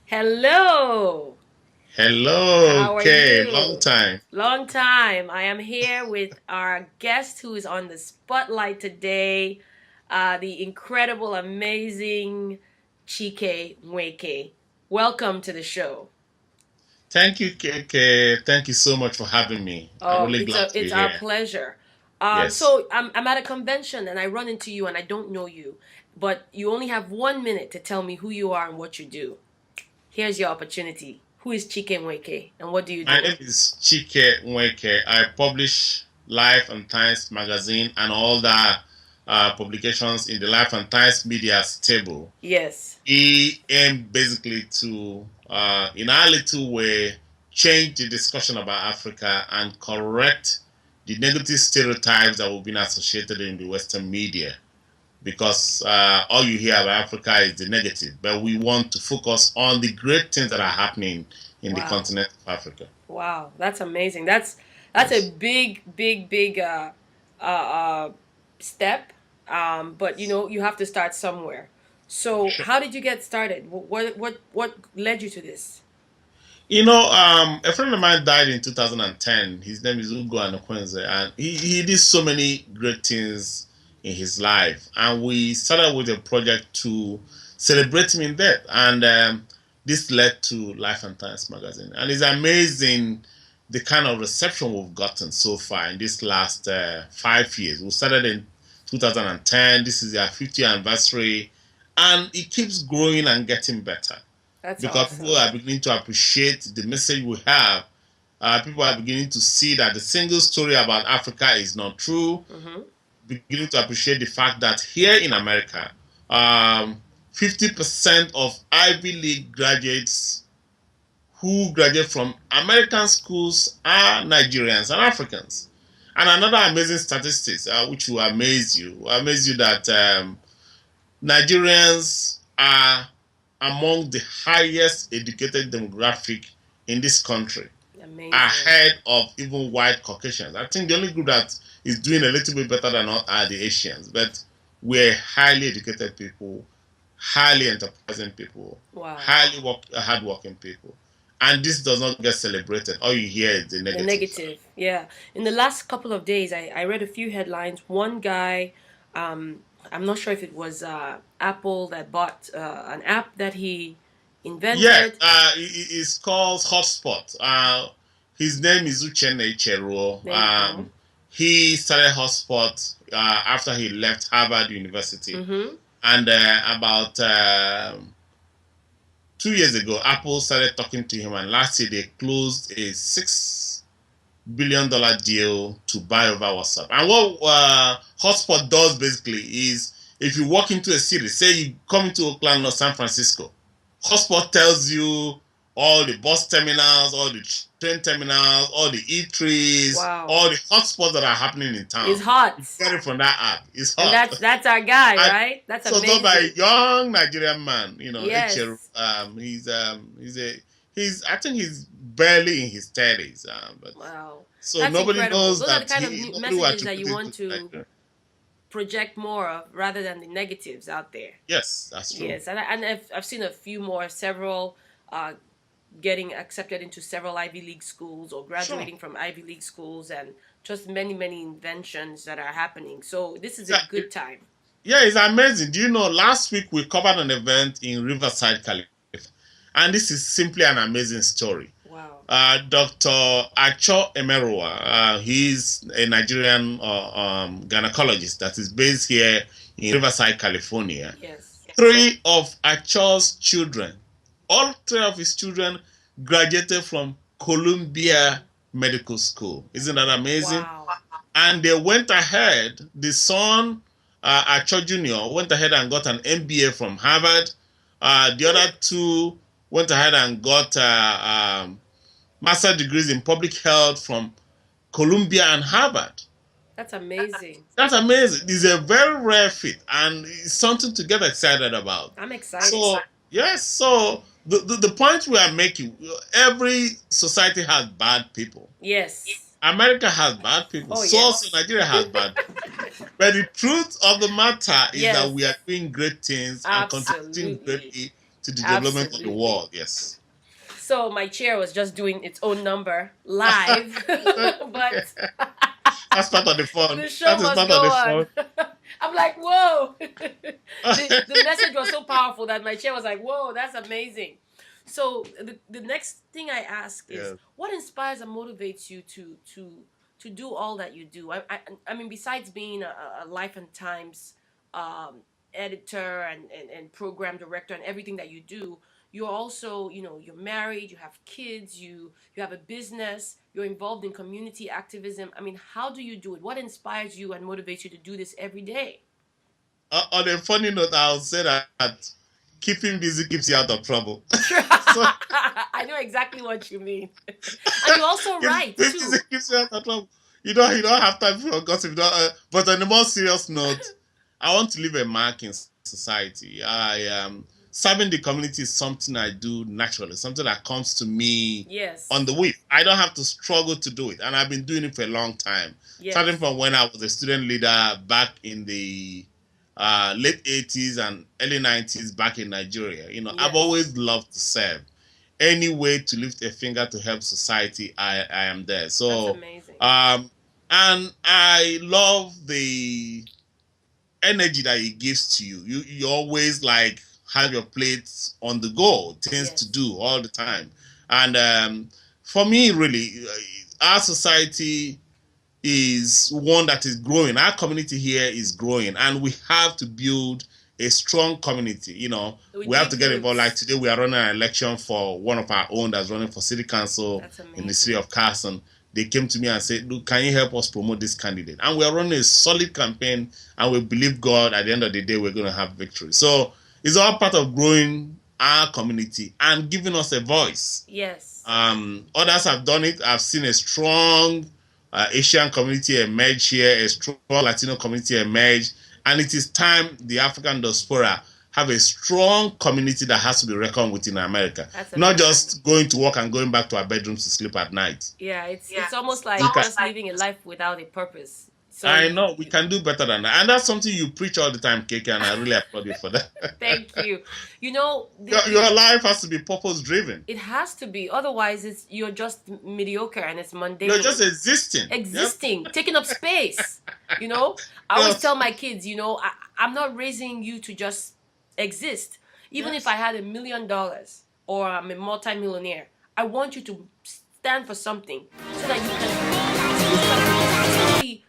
Hello. Hello, How are Kay. Long you? time. Long time. I am here with our guest who is on the spotlight today, the incredible, amazing Chike Nweke. Welcome to the show. Thank you, Kay. Thank you so much for having me. I'm Oh, really it's glad a to be it's our here. pleasure. Yes. So I'm at a convention and I run into you and I don't know you, but you only have 1 minute to tell me who you are and what you do. Here's your opportunity. Who is Chike Nweke and what do you My do? name is Chike Nweke. I publish Life and Times magazine and all the publications in the Life and Times media stable. Yes. We aim basically to, in our little way, change the discussion about Africa and correct the negative stereotypes that have been associated in the Western media, because all you hear about Africa is the negative. But we want to focus on the great things that are happening in the Wow. continent of Africa. Wow, that's amazing. That's a Yes. big uh, uh, step. But you have to start somewhere. So, Sure. how did you get started? What led you to this? A friend of mine died in 2010. His name is Ugo Anokwenze, and he did so many great things in his life. And we started with a project to celebrate him in death. And this led to Life and Times magazine. And it's amazing the kind of reception we've gotten so far in this last 5 years. We started in 2010. This is our 50th anniversary. And it keeps growing and getting better That's because people awesome. are beginning to appreciate the message we have. People are beginning to see that the single story about Africa is not true, Mm-hmm. beginning to appreciate the fact that here in America, um, 50% of Ivy League graduates who graduate from American schools are Nigerians and Africans. And another amazing statistics, which will amaze you that Nigerians are among the highest educated demographic in this country, Amazing. ahead of even white Caucasians. I think the only group that is doing a little bit better than us are the Asians, but we're highly educated people, highly enterprising people, Wow. highly hardworking people. And this does not get celebrated. All you hear is the The negative side. negative, yeah. In the last couple of days, I read a few headlines. One guy, I'm not sure if it was Apple that bought an app that he Yeah, invented. it's called Hotspot. His name is Uchenna Icheruo. There you go. He started Hotspot after he left Harvard University. Mm-hmm. And about 2 years ago, Apple started talking to him, and last year they closed a $6 billion deal to buy over WhatsApp. And what Hotspot does basically is, if you walk into a city, say you come into Oakland or San Francisco, Hotspot tells you all the bus terminals, all the train terminals, all the eateries, Wow. all the hotspots that are happening in It's town. hot. You get it from that app. It's And hot. that's our guy, And right? That's so done by amazing. a young Nigerian man, Echeru. Yes. He's I think he's barely in his 30s. But Wow. so That's nobody incredible. knows Those are the that kind of nobody will messages that you attribute it want to to Nigeria. project more of rather than the negatives out there. Yes, that's true. Yes, and I've seen a few more, several uh, getting accepted into several Ivy League schools or Sure. graduating from Ivy League schools, and just many inventions that are happening. So this is a That- good time. Yeah, it's amazing. Do you know, last week we covered an event in Riverside, California, and this is simply an amazing story. Wow. Dr. Acho Emerua, he's a Nigerian gynecologist that is based here in Riverside, California. Yes. Three of Acho's children, all three of his children graduated from Columbia Medical School. Isn't that amazing? Wow. And they went ahead, the son, Acho Jr., went ahead and got an MBA from Harvard. The other two went ahead and got master's degrees in public health from Columbia and Harvard. That's amazing. That's amazing. It's a very rare feat, and it's something to get excited about. I'm excited. So, yes, so the point we are making, every society has bad people. Yes. America has bad people. Oh, So also yes. Nigeria has bad people. But the truth of the matter is that Yes, we are doing great things and contributing absolutely. greatly to the development of the Absolutely. world. Yes. So my chair was just doing its own number live, but That's part of the fun. the show That is must part of go the on. fun. I'm like, whoa. The message was so powerful that my chair was like, whoa, that's amazing. So the next thing I ask is, Yes. what inspires and motivates you to do all that you do? I mean, besides being a Life and Times um, editor and program director and everything that you do, you're also, you're married, you have kids, you have a business, you're involved in community activism. I mean, how do you do it? What inspires you and motivates you to do this every day? On a funny note, I'll say that keeping busy keeps you out of trouble. Sure. So I know exactly what you mean. And you also write keep busy too. keeps you out of trouble. You don't have time for gossip. You don't, but on a more serious note, I want to leave a mark in society. Serving the community is something I do naturally, something that comes to me on Yes. the whip. I don't have to struggle to do it, and I've been doing it for a long time. Starting Yes. from when I was a student leader back in the late 80s and early 90s back in Nigeria. I've Yes. always loved to serve. Any way to lift a finger to help society, I am there. That's So, amazing. and I love the energy that it gives to you. You always like have your plates on the go, things to Yes. do all the time. And for me, really, our society is one that is growing. Our community here is growing, and we have to build a strong community. With We have to deep get involved. Like roots. today, we are running an election for one of our own that's running for city council That's in the city amazing. of Carson. They came to me and said, "Look, can you help us promote this candidate?" And we are running a solid campaign, and we believe God. At the end of the day, we're going to have victory. So it's all part of growing our community and giving us a voice. Yes. Others have done it. I've seen a strong Asian community emerge here, a strong Latino community emerge, and it is time the African diaspora have a strong community that has to be reckoned with in America. That's Not amazing. just going to work and going back to our bedrooms to sleep at night. Yeah, it's almost We like can, just living a life without a purpose. So I know we can do better than that. And that's something you preach all the time, Keke, and I really applaud you for that. thank you. You know, Your life has to be purpose driven. it has to be. Otherwise, you're just mediocre and it's mundane. You're just existing. Existing, taking up space. I always Yes. tell my kids, I'm not raising you to just exist. Even if I had $1 million or I'm a multimillionaire, I want you to stand for something so that you can be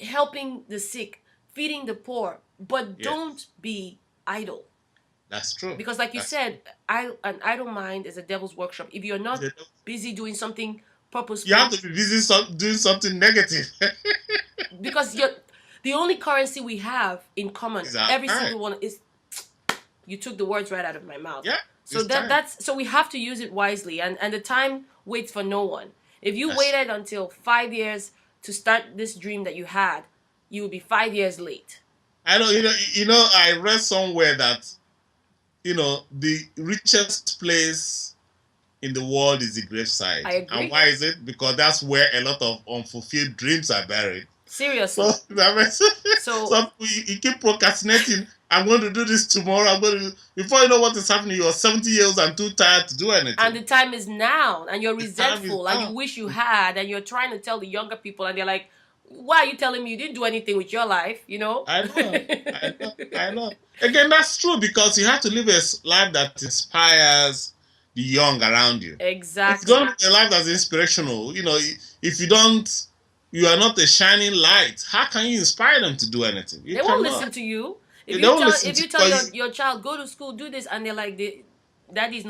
helping the sick, feeding the poor, but Yes. don't be idle. That's true. Because, like you That's said, an idle mind is a devil's workshop. If you're not true. busy doing something You purposeful, have to be busy doing something negative. because the only currency we have in common, every single one, is, you took the words right out of my mouth. Yeah. So that's so we have to use it wisely, and the time waits for no one. If you waited until 5 years to start this dream that you had, you would be 5 years late. I know. I read somewhere that the richest place in the world is the graveside. I agree. And why is it? Because that's where a lot of unfulfilled dreams are buried. Seriously. So you keep procrastinating. I'm going to do this tomorrow. Before you know what is happening, you're 70 years and too tired to do anything. And the time is now, and you're resentful, and you wish you had, and you're trying to tell the younger people, and they're like, "Why are you telling me you didn't do anything with your life?" I know. Again, that's true, because you have to live a life that inspires the young around you. Exactly. If you don't live a life that's inspirational, if you are not a shining light, how can you inspire them to do anything? They won't listen to you. If you tell your child, go to school, do this, and they're like, daddy's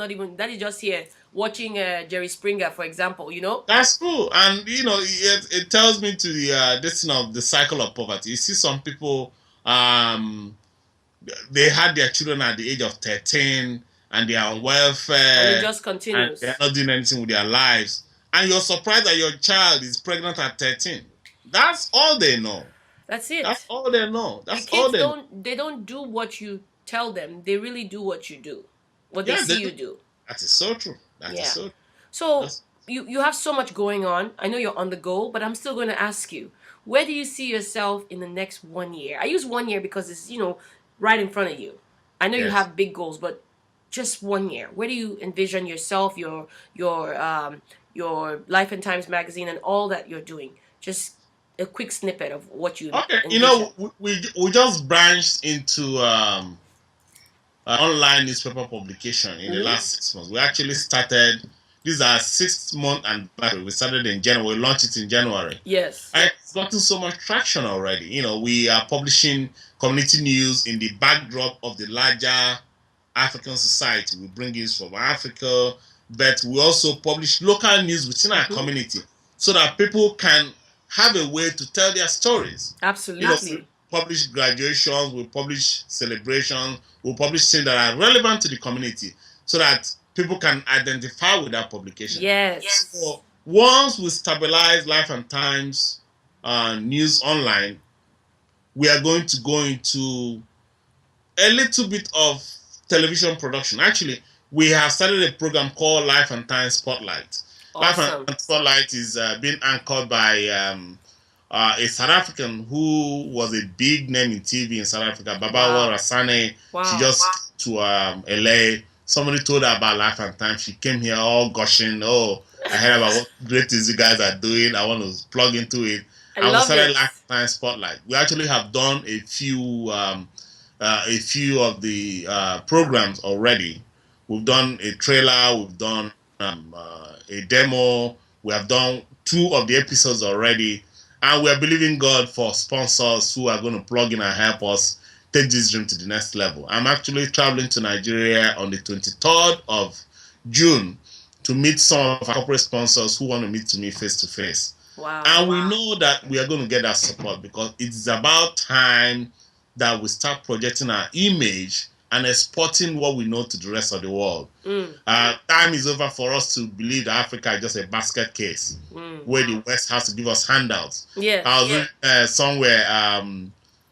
just here watching Jerry Springer, for example, That's true. And it tells me to the this of the cycle of poverty. You see some people, they had their children at the age of 13 and they are on welfare, and it just continues, and they're not doing anything with their lives, and you're surprised that your child is pregnant at 13. That's all they know. That's it. That's all they know. That's the kids all they know. They don't do what you tell them. They really do what you do. What they see you do. That is so true. That is so true. So you have so much going on. I know you're on the go, but I'm still going to ask you, where do you see yourself in the next 1 year? I use 1 year because it's, right in front of you. I know you Yes. have big goals, but just 1 year. Where do you envision yourself, your Life and Times magazine, and all that you're doing? Just a quick snippet of what you Okay. envision. We just branched into online newspaper publication in the Mm-hmm. last 6 months. We actually started. This is our 6th month anniversary. We started in January. We launched it in January. Yes. And it's gotten so much traction already. We are publishing community news in the backdrop of the larger African society. We bring news from Africa, but we also publish local news within our Mm-hmm. community so that people can have a way to tell their stories. We Absolutely. publish graduations, we publish celebrations, we publish things that are relevant to the community so that people can identify with that publication. Yes. So once we stabilize Life and Times news online, we are going to go into a little bit of television production. Actually, we have started a program called Life and Times Spotlight. Life Awesome. and Spotlight is being anchored by a South African who was a big name in TV in South Africa, Babawa Wow. Rasane. Wow. She just to LA. Somebody told her about Life and Times. She came here all gushing. Oh, I heard about what great things you guys are doing. I want to plug into it. I And we love started it. Life and Times Spotlight. We actually have done a few of the programs already. We've done a trailer, we've done a demo, we have done 2 of the episodes already, and we are believing God for sponsors who are going to plug in and help us take this dream to the next level. I'm actually traveling to Nigeria on the 23rd of June to meet some of our corporate sponsors who want to meet me face to face. Wow. And we know that we are going to get that support because it's about time that we start projecting our image and exporting what we know to the rest of the world. Time is over for us to believe that Africa is just a basket case where the West has to give us handouts. Yes. I was reading somewhere,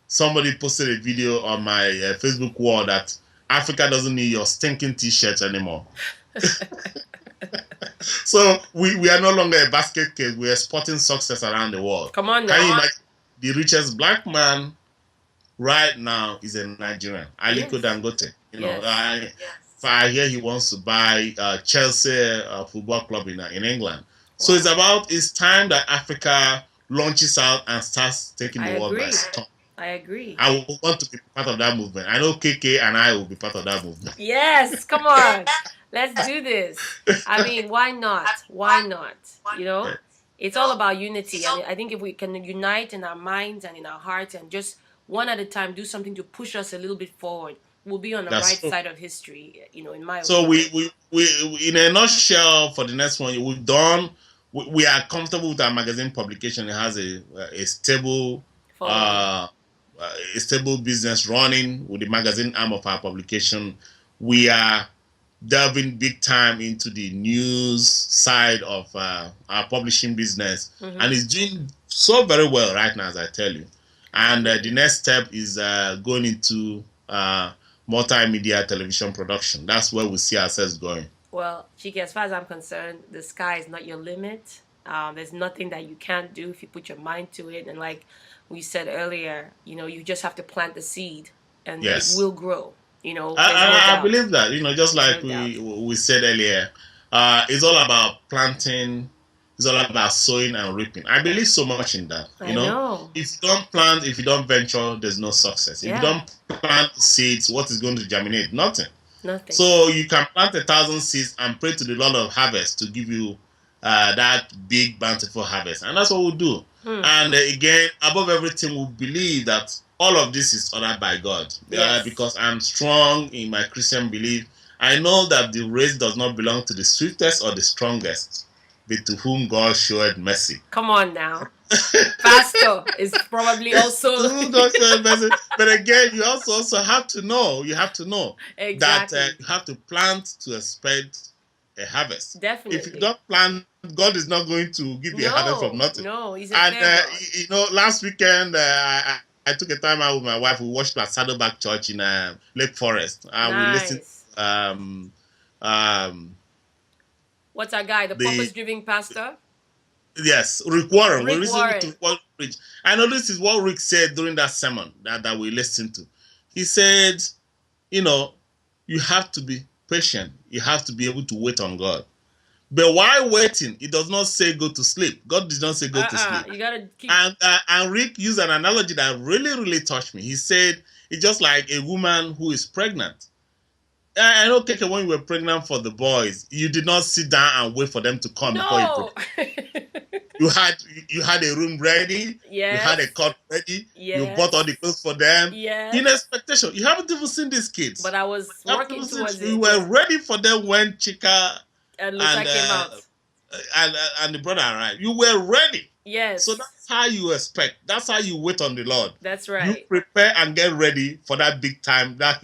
somebody posted a video on my Facebook wall that Africa doesn't need your stinking t-shirts anymore. So we are no longer a basket case. We are exporting success around the world. Come on now. Can you imagine? The richest black man right now is a Nigerian, Aliko Dangote. I hear he wants to buy Chelsea football club in England. So it's time that Africa launches out and starts taking the world by storm. I agree. I want to be part of that movement. I know KK and I will be part of that movement. Yes, come on. Let's do this. I mean, why not? Why not? It's all about unity. And I think if we can unite in our minds and in our hearts and just one at a time do something to push us a little bit forward, we'll be on the right side of history, in my opinion. So we in a nutshell, for the next one, we've done. We are comfortable with our magazine publication. It has a stable a stable business running with the magazine arm of our publication. We are delving big time into the news side of our publishing business, and it's doing so very well right now, as I tell you. And the next step is going into multimedia television production. That's where we see ourselves going. Well, Chike, as far as I'm concerned, the sky is not your limit. There's nothing that you can't do if you put your mind to it. And like we said earlier, you just have to plant the seed and it will grow. I believe that, just like we said earlier, it's all about planting, it's all about sowing and reaping. I believe so much in that. I know. If you don't plant, if you don't venture, there's no success. If you don't plant seeds, what is going to germinate? Nothing. So you can plant 1,000 seeds and pray to the Lord of harvest to give you that big bountiful harvest, and that's what we'll do. And again, above everything, we believe that all of this is ordered by God. Because I'm strong in my Christian belief. I know that the race does not belong to the swiftest or the strongest, but to whom God showed mercy. Come on now. Pastor is probably also but again, you also have to know. You have to know that you have to plant to expect a harvest. Definitely. If you don't plant, God is not going to give you a harvest from nothing. No, he's a last weekend I took a time out with my wife. We watched at Saddleback Church in Lake Forest. We listened. What's our guy? The The purpose-driven pastor? Yes, Rick Warren. We're Rick listening Warren. to what Rick. I know this is what Rick said during that sermon that we listened to. He said, you know, you have to be patient. You have to be able to wait on God. But while waiting, it does not say go to sleep. God did not say go to sleep. You gotta keep. And Rick used an analogy that really touched me. He said it's just like a woman who is pregnant. I know, Keke, when you were pregnant for the boys, you did not sit down and wait for them to come before you prepared. You had a room ready. Yes. You had a cot ready. Yes. You bought all the clothes for them. Yes. In expectation. You haven't even seen these kids. But I was working towards it. We were ready for them when Chika and came out. And the brother arrived. You were ready. Yes. So that's how you expect. That's how you wait on the Lord. That's right. You prepare and get ready for that big time, that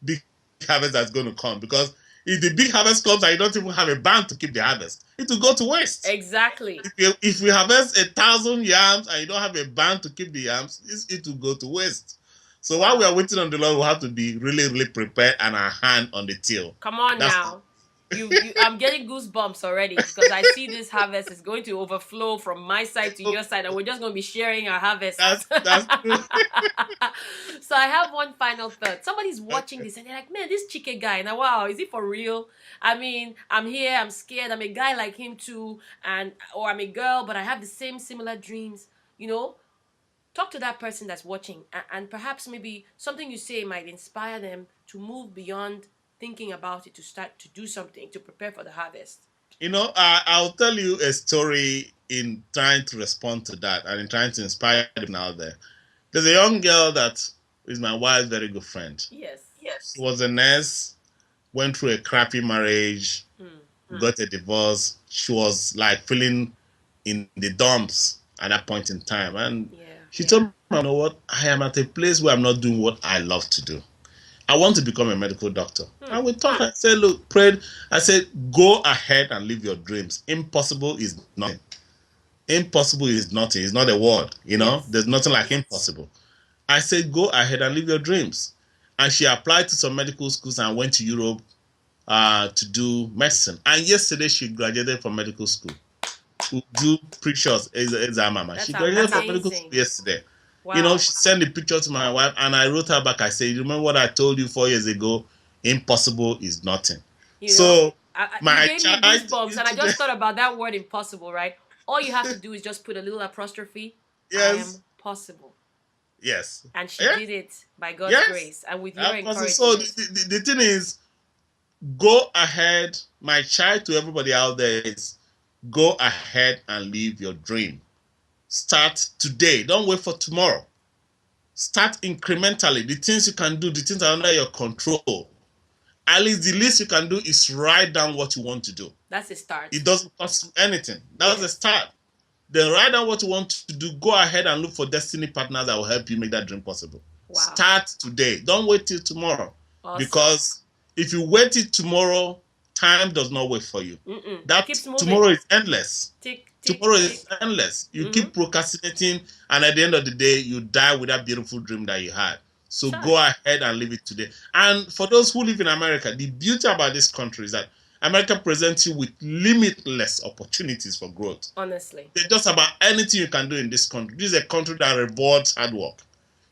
big harvest that's going to come. Because if the big harvest comes and you don't even have a band to keep the harvest, it will go to waste. Exactly. If you harvest 1,000 yams and you don't have a band to keep the yams, it will go to waste. So while we are waiting on the Lord, we have to be really prepared and our hand on the till. Come on now. I'm getting goosebumps already because I see this harvest is going to overflow from my side to your side, and we're just going to be sharing our harvest. That's true. So I have one final thought. Somebody's watching this and they're like, man, this Chike guy, now wow, is he for real? I mean, I'm here, I'm scared, I'm a guy like him too, or I'm a girl, but I have the similar dreams, you know? Talk to that person that's watching, and perhaps maybe something you say might inspire them to move beyond thinking about it, to start to do something, to prepare for the harvest. You know, I'll tell you a story in trying to respond to that and in trying to inspire them out there. There's a young girl that is my wife's very good friend. Yes. She was a nurse, went through a crappy marriage, got a divorce. She was like feeling in the dumps at that point in time. And she told me, you know what, I am at a place where I'm not doing what I love to do. I want to become a medical doctor. And we talked. I said, look, prayed. I said, go ahead and live your dreams. Impossible is nothing. Impossible is nothing. It's not a word, you know. Yes. There's nothing like impossible. I said, go ahead and live your dreams. And she applied to some medical schools and went to Europe to do medicine. And yesterday she graduated from medical school to do pre-shots exam. She graduated from medical school yesterday. Wow. You know, she sent the picture to my wife and I wrote her back. I said, remember what I told you 4 years ago? Impossible is nothing. You know, so my child, me goosebumps, and I just thought about that word impossible, right? All you have to do is just put a little apostrophe. Yes. I am possible. Yes. And she did it by God's grace and with your encouragement. So the thing is, go ahead. My child to everybody out there is, go ahead and live your dream. Start today. Don't wait for tomorrow. Start incrementally. The things you can do, the things that are under your control. At least the least you can do is write down what you want to do. That's a start. It doesn't cost anything. That's a start. Then write down what you want to do. Go ahead and look for destiny partners that will help you make that dream possible. Wow. Start today. Don't wait till tomorrow. Awesome. Because if you wait till tomorrow, time does not wait for you. That tomorrow is endless. Tomorrow is endless. You keep procrastinating, and at the end of the day, you die with that beautiful dream that you had. So go ahead and live it today. And for those who live in America, the beauty about this country is that America presents you with limitless opportunities for growth. Honestly. It's just about anything you can do in this country. This is a country that rewards hard work.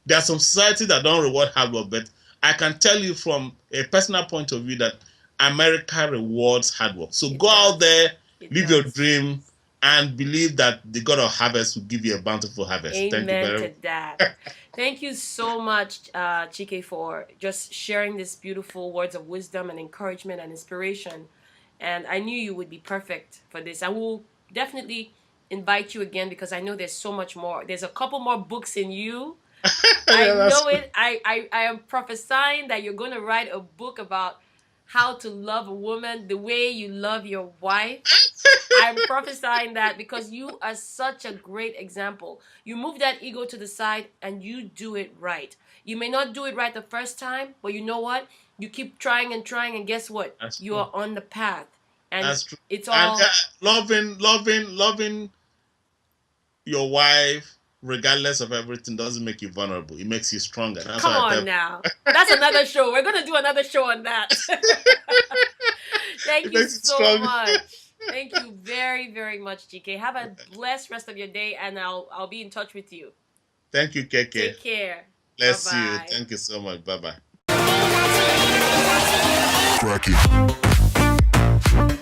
There are some societies that don't reward hard work, but I can tell you from a personal point of view that America rewards hard work. So go out there, live your dream, and believe that the God of harvest will give you a bountiful harvest. Amen. Thank you very to that. Thank you so much, Chike, for just sharing these beautiful words of wisdom and encouragement and inspiration. And I knew you would be perfect for this. I will definitely invite you again because I know there's so much more. There's a couple more books in you. I know it. I am prophesying that you're going to write a book about how to love a woman the way you love your wife. I'm prophesying that because you are such a great example. You move that ego to the side and you do it right. You may not do it right the first time, but you know what? You keep trying and trying, and guess what? You are on the path. And that's true. It's all... And loving your wife, regardless of everything, doesn't make you vulnerable. It makes you stronger. That's Come on now. That's another show. We're going to do another show on that. Thank you so much. Thank you very, very much, GK. Have a blessed rest of your day, and I'll be in touch with you. Thank you, KK. Take care. Bless you. Bye-bye. Thank you so much. Bye bye. Crack it.